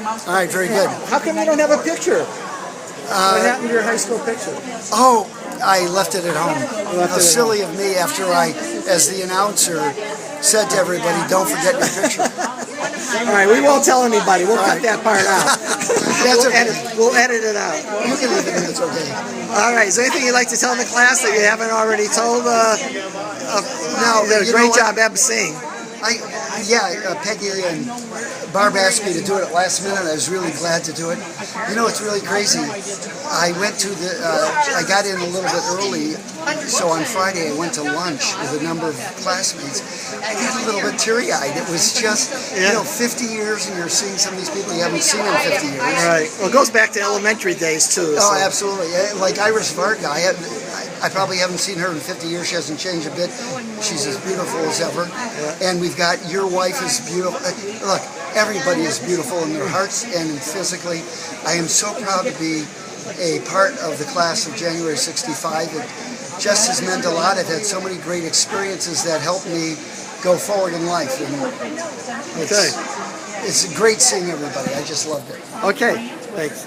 All right, very good. How come you don't have a picture? What happened to your high school picture? Oh, I left it at home. left How it at silly of me after I, as the announcer, said to everybody, don't forget your picture. All right, we won't tell anybody. We'll cut that part out. That's okay. We'll edit it out. You can leave it in, it's okay. All right, is there anything you'd like to tell the class that you haven't already told? No, you did a you know great what? job emceeing. Peggy and Barb asked me to do it at last minute. I was really glad to do it. You know, it's really crazy. I went to I got in a little bit early, so on Friday I went to lunch with a number of classmates. I got a little bit teary-eyed. It was just, 50 years and you're seeing some of these people you haven't seen in 50 years. Right. Well, it goes back to elementary days, too. Oh, absolutely. Like Iris Varga, I probably haven't seen her in 50 years. She hasn't changed a bit. She's as beautiful as ever. And we've got your wife is beautiful. Look, everybody is beautiful in their hearts and physically. I am so proud to be a part of the class of January '65. It just has meant a lot. I've had so many great experiences that helped me go forward in life. And it's great seeing everybody. I just loved it. Okay, thanks.